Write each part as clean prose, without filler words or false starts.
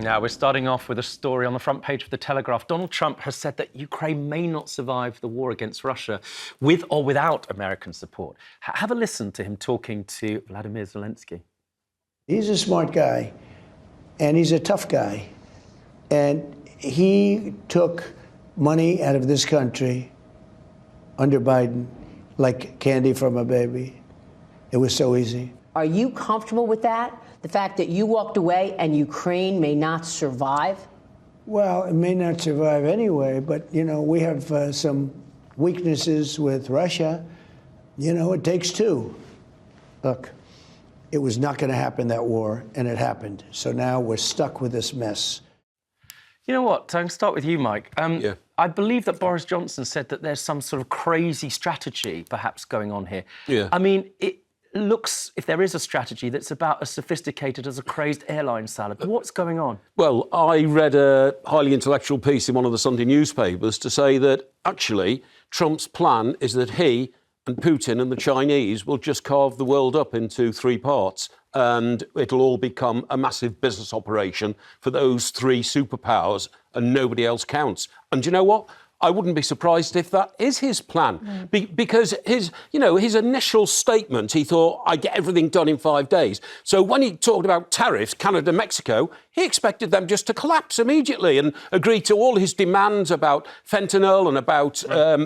Now, we're starting off with a story on the front page of The Telegraph. Donald Trump has said that Ukraine may not survive the war against Russia with or without American support. Have a listen to him talking to Vladimir Zelensky. He's a smart guy, and he's a tough guy. And he took money out of this country under Biden like candy from a baby. It was so easy. Are you comfortable with that? The fact that you walked away and Ukraine may not survive? Well, it may not survive anyway, but, you know, we have some weaknesses with Russia. You know, it takes two. Look, it was not going to happen, that war, and it happened. So now we're stuck with this mess. You know what? I can start with you, Mike. I believe that Boris Johnson said that there's some sort of crazy strategy perhaps going on here. Yeah. I mean, it looks, if there is a strategy, that's about as sophisticated as a crazed airline salad. What's going on? Well, I read a highly intellectual piece in one of the Sunday newspapers to say that actually Trump's plan is that he and Putin and the Chinese will just carve the world up into three parts and it'll all become a massive business operation for those three superpowers and nobody else counts. And you know what? I wouldn't be surprised if that is his plan, because his initial statement, he thought, I'd get everything done in 5 days. So when he talked about tariffs, Canada, Mexico, he expected them just to collapse immediately and agree to all his demands about fentanyl and about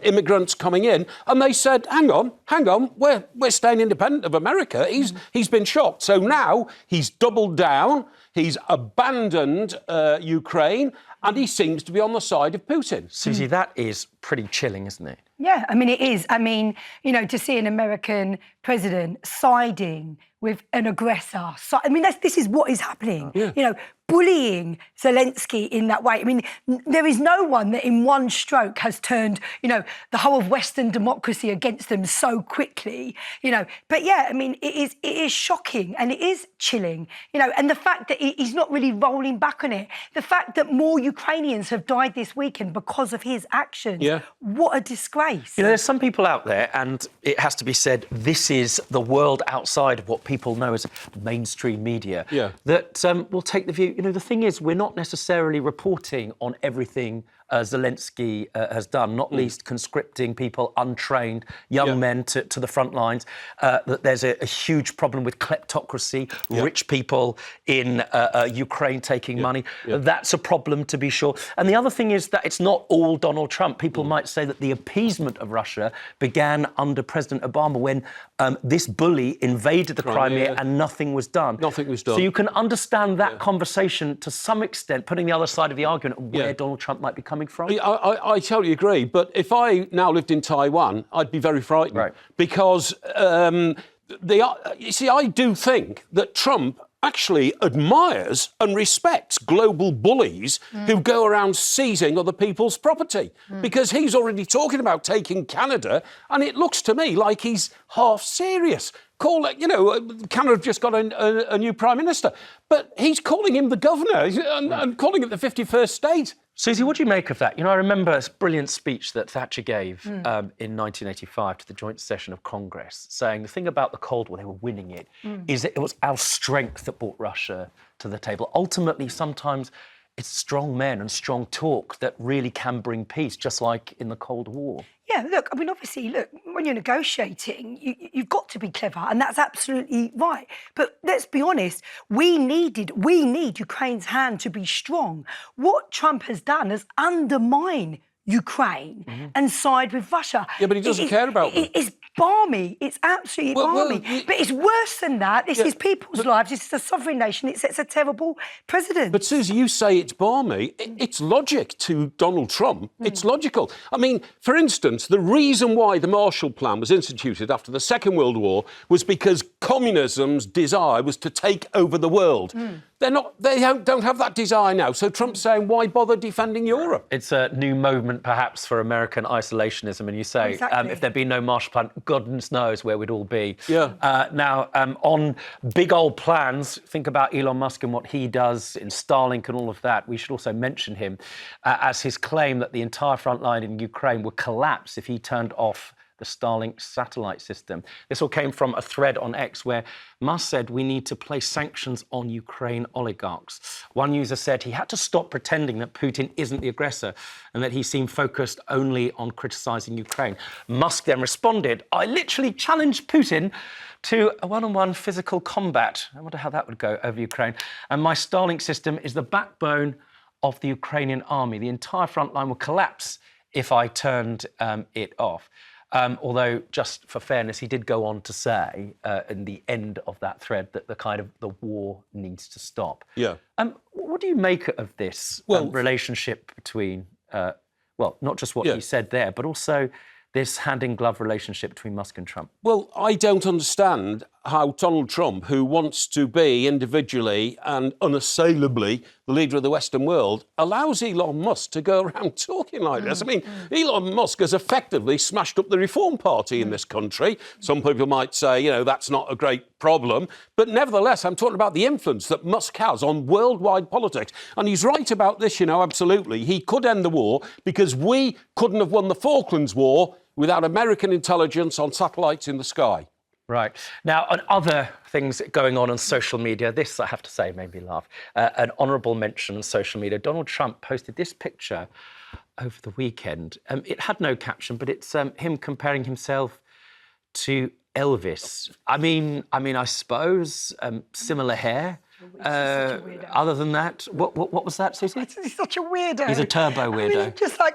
immigrants coming in. And they said, hang on, we're staying independent of America. He's been shocked. So now he's doubled down, he's abandoned Ukraine, and he seems to be on the side of Putin. Susie, that is pretty chilling, isn't it? Yeah, I mean, it is. I mean, you know, to see an American president siding with an aggressor. I mean, this is what is happening. Yeah. You know, bullying Zelensky in that way. I mean, there is no one that in one stroke has turned, you know, the whole of Western democracy against them so quickly, you know. But yeah, I mean, it is shocking and it is chilling, you know, and the fact that he's not really rolling back on it, the fact that more Ukrainians have died this weekend because of his actions. Yeah. What a disgrace. You know, there's some people out there, and it has to be said, this is the world outside of what people know as mainstream media, that will take the view, you know, the thing is, we're not necessarily reporting on everything Zelensky has done, not least conscripting people, untrained, young men to the front lines. That there's a huge problem with kleptocracy, rich people in Ukraine taking money. That's a problem, to be sure. And the other thing is that it's not all Donald Trump. People might say that the appeasement of Russia began under President Obama when this bully invaded the Crimea and nothing was done. Nothing was done. So you can understand that conversation to some extent, putting the other side of the argument of where Donald Trump might be coming from. I totally agree. But if I now lived in Taiwan, I'd be very frightened. Right. Because, you see, I do think that Trump actually admires and respects global bullies who go around seizing other people's property, because he's already talking about taking Canada, and it looks to me like he's half serious. Call it, you know, Canada just got a new Prime Minister, but he's calling him the governor and calling it the 51st state. Susie, what do you make of that? You know, I remember a brilliant speech that Thatcher gave in 1985 to the joint session of Congress, saying the thing about the Cold War, they were winning it, is that it was our strength that brought Russia to the table. Ultimately, sometimes it's strong men and strong talk that really can bring peace, just like in the Cold War. Yeah, look, I mean, obviously, look, when you're negotiating, you've got to be clever, and that's absolutely right. But let's be honest, we need Ukraine's hand to be strong. What Trump has done is undermine Ukraine and side with Russia. Yeah, but he doesn't care about them. It's balmy. It's absolutely balmy. But it's worse than that. This is people's lives. This is a sovereign nation. It sets a terrible precedent. But, Susie, you say it's balmy. It's logic to Donald Trump. It's logical. I mean, for instance, the reason why the Marshall Plan was instituted after the Second World War was because communism's desire was to take over the world. They don't have that desire now. So Trump's saying, why bother defending Europe? It's a new moment, perhaps, for American isolationism. And you say, if there'd been no Marshall Plan, goodness knows where we'd all be. Now, on big old plans, think about Elon Musk and what he does in Starlink and all of that. We should also mention him as his claim that the entire front line in Ukraine would collapse if he turned off the Starlink satellite system. This all came from a thread on X where Musk said we need to place sanctions on Ukraine oligarchs. One user said he had to stop pretending that Putin isn't the aggressor and that he seemed focused only on criticising Ukraine. Musk then responded, I literally challenged Putin to a one-on-one physical combat. I wonder how that would go over Ukraine. And my Starlink system is the backbone of the Ukrainian army. The entire front line will collapse if I turned it off. Although, just for fairness, he did go on to say in the end of that thread that the war needs to stop. Yeah. What do you make of this relationship between, not just what he said there, but also this hand-in-glove relationship between Musk and Trump? Well, I don't understand how Donald Trump, who wants to be individually and unassailably the leader of the Western world, allows Elon Musk to go around talking like this. I mean, Elon Musk has effectively smashed up the Reform Party in this country. Some people might say, you know, that's not a great problem. But nevertheless, I'm talking about the influence that Musk has on worldwide politics. And he's right about this, you know, absolutely. He could end the war because we couldn't have won the Falklands War without American intelligence on satellites in the sky. Right. Now, on other things going on social media, this, I have to say, made me laugh. An honourable mention on social media. Donald Trump posted this picture over the weekend. It had no caption, but it's him comparing himself to Elvis. I mean, I suppose similar hair. Other than that, what was that, Susie? He's such a weirdo. He's a turbo weirdo.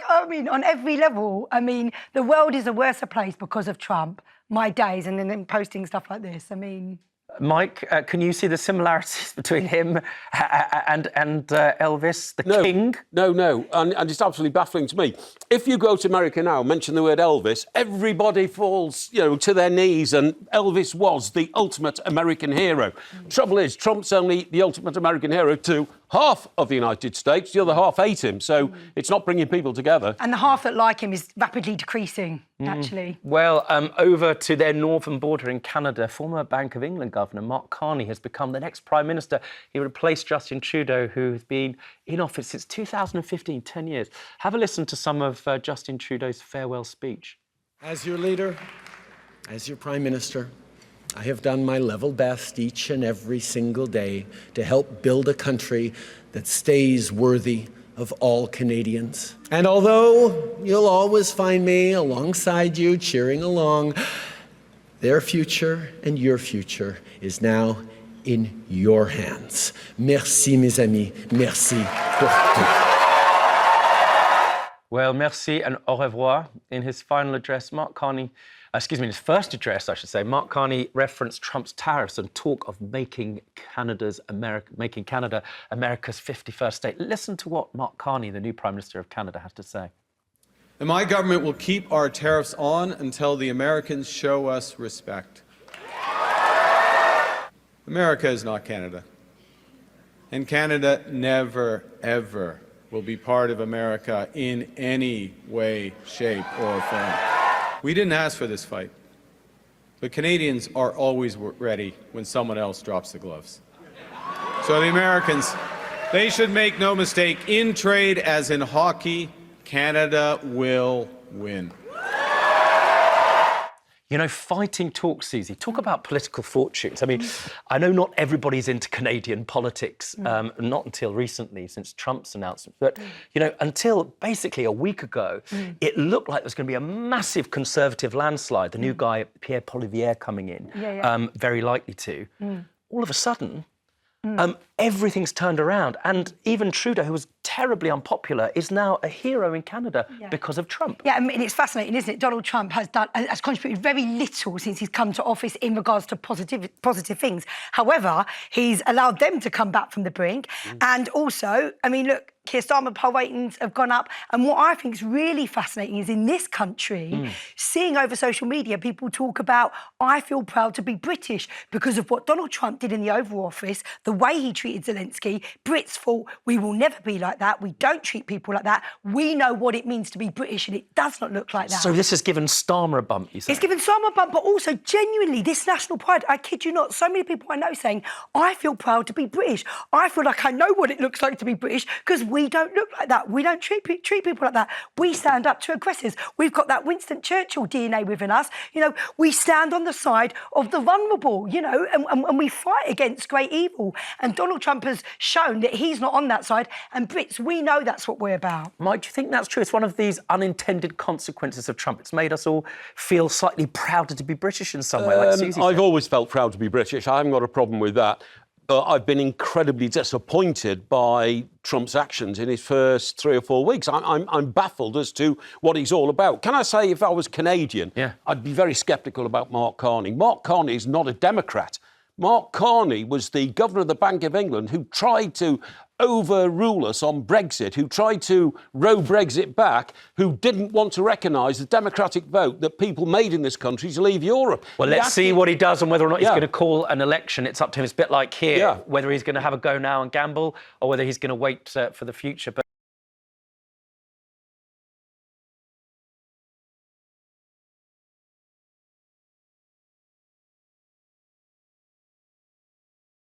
I mean, on every level. I mean, the world is a worse place because of Trump. My days, and then posting stuff like this. I mean, Mike, can you see the similarities between him and Elvis, the king? No, and it's absolutely baffling to me. If you go to America now, mention the word Elvis, everybody falls, you know, to their knees, and Elvis was the ultimate American hero. Trouble is, Trump's only the ultimate American hero to half of the United States. The other half hate him, so it's not bringing people together. And the half that like him is rapidly decreasing, actually. Well, over to their northern border in Canada, former Bank of England Governor Mark Carney has become the next Prime Minister. He replaced Justin Trudeau, who has been in office since 2015, 10 years. Have a listen to some of Justin Trudeau's farewell speech. As your leader, as your Prime Minister, I have done my level best each and every single day to help build a country that stays worthy of all Canadians. And although you'll always find me alongside you, cheering along, their future and your future is now in your hands. Merci, mes amis. Merci pour tout. Well, merci and au revoir. In his final address, in his first address, I should say, Mark Carney referenced Trump's tariffs and talk of making Canada America's 51st state. Listen to what Mark Carney, the new Prime Minister of Canada, has to say. And my government will keep our tariffs on until the Americans show us respect. America is not Canada. And Canada never, ever will be part of America in any way, shape, or form. We didn't ask for this fight, but Canadians are always ready when someone else drops the gloves. So the Americans, they should make no mistake, in trade as in hockey, Canada will win. You know, fighting talk, Susie. Talk about political fortunes. I mean, I know not everybody's into Canadian politics, not until recently, since Trump's announcement. But, you know, until basically a week ago, it looked like there was going to be a massive Conservative landslide. The new guy, Pierre Poilievre, coming in, very likely to. All of a sudden, everything's turned around. And even Trudeau, who was terribly unpopular, is now a hero in Canada because of Trump. Yeah, I mean, it's fascinating, isn't it? Donald Trump has contributed very little since he's come to office in regards to positive things. However, he's allowed them to come back from the brink. And also, I mean, look, Keir Starmer poll ratings have gone up. And what I think is really fascinating is in this country, seeing over social media, people talk about, I feel proud to be British because of what Donald Trump did in the Oval Office, the way he treated Zelensky. Brits thought we will never be like like that. We don't treat people like that. We know what it means to be British, and it does not look like that. So this has given Starmer a bump, you say? It's given Starmer a bump, but also genuinely, this national pride, I kid you not, so many people I know saying, I feel proud to be British. I feel like I know what it looks like to be British because we don't look like that. We don't treat people like that. We stand up to aggressors. We've got that Winston Churchill DNA within us. You know, we stand on the side of the vulnerable, you know, and we fight against great evil. And Donald Trump has shown that he's not on that side. And Brits, we know that's what we're about. Mike, do you think that's true? It's one of these unintended consequences of Trump. It's made us all feel slightly prouder to be British in some way, like Susie said. I've always felt proud to be British. I haven't got a problem with that. I've been incredibly disappointed by Trump's actions in his first 3 or 4 weeks. I'm baffled as to what he's all about. Can I say, if I was Canadian, I'd be very sceptical about Mark Carney. Mark Carney is not a Democrat. Mark Carney was the governor of the Bank of England who tried to overrule us on Brexit, who tried to row Brexit back, who didn't want to recognise the democratic vote that people made in this country to leave Europe. Well, let's see what he does and whether or not he's going to call an election. It's up to him. It's a bit like here, whether he's going to have a go now and gamble or whether he's going to wait for the future. But